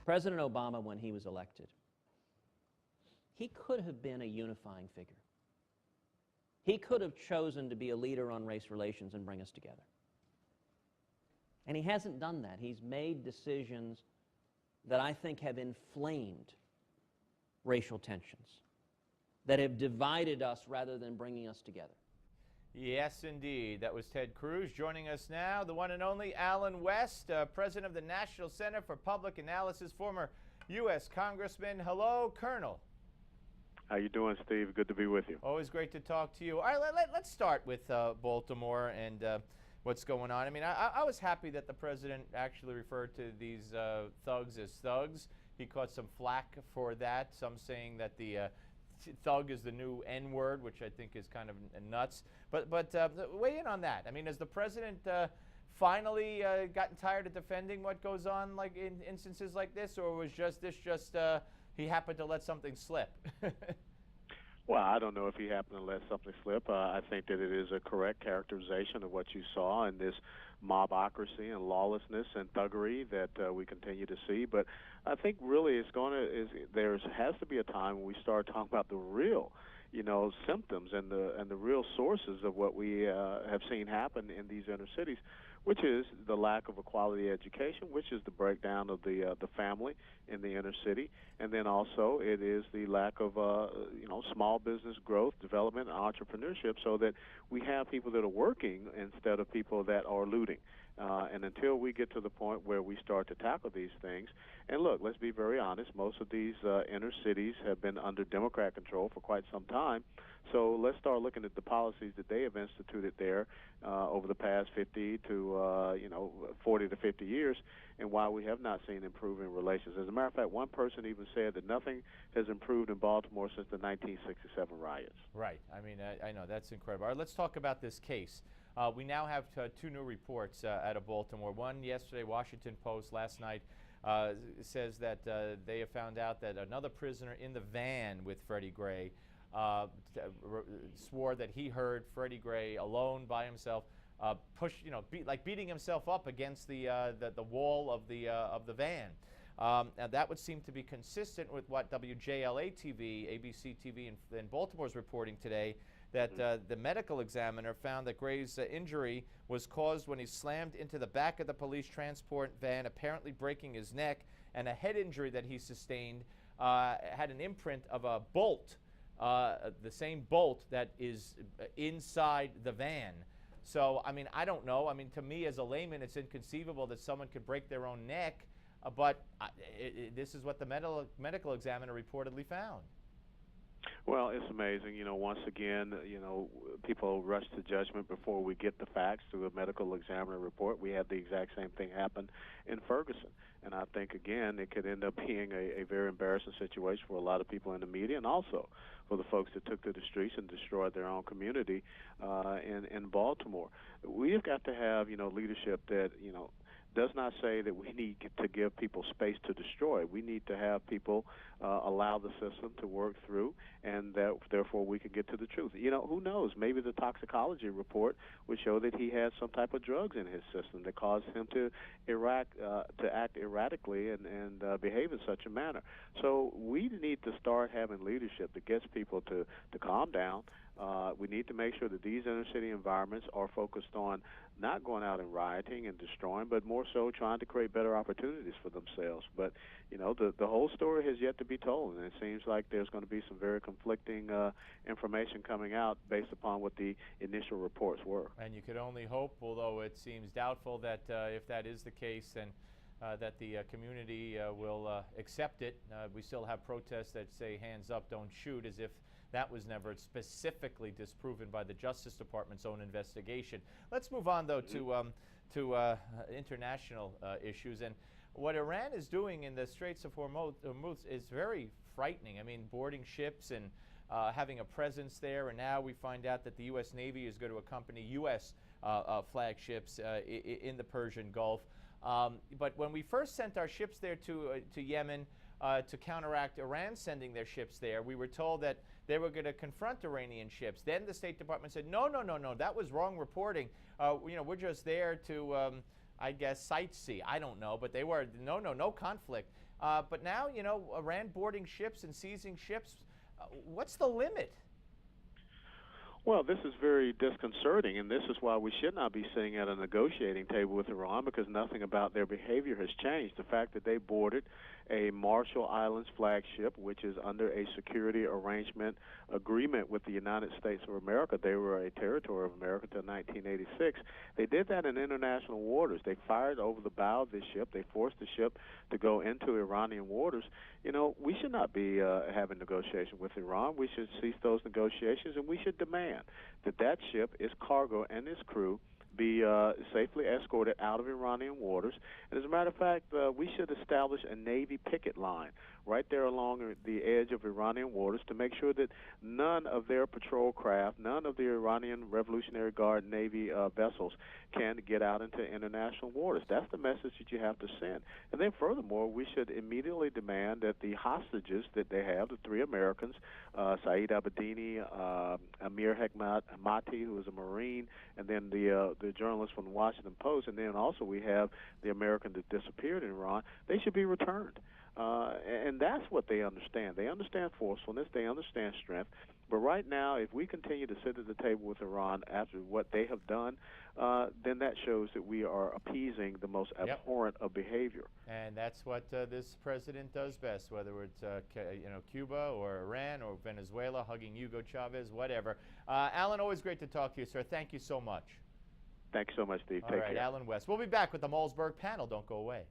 President Obama, when he was elected, he could have been a unifying figure. He could have chosen to be a leader on race relations and bring us together. And he hasn't done that. He's made decisions that I think have inflamed racial tensions, that have divided us rather than bringing us together. Yes, indeed. That was Ted Cruz. Joining us now, the one and only Alan West, president of the National Center for Public Analysis, former U.S. Congressman. Hello, Colonel. How you doing, Steve? Good to be with you. Always great to talk to you. All right, let's start with Baltimore and what's going on. I mean, I was happy that the president actually referred to these thugs as thugs. He caught some flack for that, some saying that the thug is the new N-word, which I think is kind of nuts. But weigh in on that. I mean, has the president finally gotten tired of defending what goes on, like in instances like this, or was he happened to let something slip? Well, I don't know if he happened to let something slip. I think that it is a correct characterization of what you saw in this mobocracy and lawlessness and thuggery that we continue to see. But I think really there has to be a time when we start talking about the real, symptoms and the real sources of what we have seen happen in these inner cities, which is the lack of a quality education, which is the breakdown of the family in the inner city, and then also it is the lack of small business growth, development, and entrepreneurship, so that we have people that are working instead of people that are looting. And until we get to the point where we start to tackle these things, and look, let's be very honest, most of these inner cities have been under Democrat control for quite some time. So let's start looking at the policies that they have instituted there over the past 40 to 50 years, and why we have not seen improving relations. As a matter of fact, one person even said that nothing has improved in Baltimore since the 1967 riots. Right. I mean, I know. That's incredible. All right, let's talk about this case. We now have two new reports out of Baltimore. One yesterday, Washington Post, last night, says that they have found out that another prisoner in the van with Freddie Gray swore that he heard Freddie Gray alone by himself beating himself up against the wall of the van. Now that would seem to be consistent with what WJLA-TV, ABC TV in Baltimore is reporting today, that the medical examiner found that Gray's injury was caused when he slammed into the back of the police transport van, apparently breaking his neck, and a head injury that he sustained had an imprint of a bolt, the same bolt that is inside the van. So, I mean, I don't know. I mean, to me as a layman, it's inconceivable that someone could break their own neck, but this is what the medical examiner reportedly found. Well, it's amazing. Once again, people rush to judgment before we get the facts through a medical examiner report. We had the exact same thing happen in Ferguson. And I think, again, it could end up being a very embarrassing situation for a lot of people in the media, and also for the folks that took to the streets and destroyed their own community in Baltimore. We've got to have, leadership that, does not say that we need to give people space to destroy. We need to have people allow the system to work through, and that therefore we can get to the truth. Who knows? Maybe the toxicology report would show that he had some type of drugs in his system that caused him to act erratically and behave in such a manner. So we need to start having leadership that gets people to calm down. We need to make sure that these inner city environments are focused on not going out and rioting and destroying, but more so trying to create better opportunities for themselves. But, the whole story has yet to be told, and it seems like there's going to be some very conflicting information coming out based upon what the initial reports were. And you could only hope, although it seems doubtful, that if that is the case, then that the community will accept it. We still have protests that say hands up, don't shoot, as if that was never specifically disproven by the Justice Department's own investigation. Let's move on, though, to international issues. And what Iran is doing in the Straits of Hormuz is very frightening. I mean, boarding ships and having a presence there. And now we find out that the U.S. Navy is going to accompany U.S. flagships in the Persian Gulf. But when we first sent our ships there to Yemen to counteract Iran sending their ships there, we were told that they were going to confront Iranian ships. Then the State Department said, no, that was wrong reporting. We're just there to, I guess, sightsee. I don't know, but they were, no conflict. But now, you know, Iran boarding ships and seizing ships. What's the limit? Well, this is very disconcerting, and this is why we should not be sitting at a negotiating table with Iran, because nothing about their behavior has changed. The fact that they boarded a Marshall Islands flagship, which is under a security arrangement agreement with the United States of America. They were a territory of America until 1986. They did that in international waters. They fired over the bow of this ship. They forced the ship to go into Iranian waters. You know, we should not be having negotiations with Iran. We should cease those negotiations, and we should demand that that ship, its cargo, and its crew be safely escorted out of Iranian waters. And as a matter of fact, we should establish a Navy picket line right there along the edge of Iranian waters to make sure that none of their patrol craft, none of the Iranian Revolutionary Guard Navy vessels can get out into international waters. That's the message that you have to send. And then furthermore, we should immediately demand that the hostages that they have, the 3 Americans, Saeed Abedini, Amir Hekmati, who is a Marine, and then the journalist from the Washington Post, and then also we have the American that disappeared in Iran, they should be returned. And that's what they understand. They understand forcefulness. They understand strength. But right now, if we continue to sit at the table with Iran after what they have done, then that shows that we are appeasing the most abhorrent of behavior. And that's what this president does best, whether it's you know, Cuba or Iran or Venezuela, hugging Hugo Chavez, whatever. Alan, always great to talk to you, sir. Thank you so much. Thanks so much, Steve. All Take right, care. Alan West. We'll be back with the Malzberg panel. Don't go away.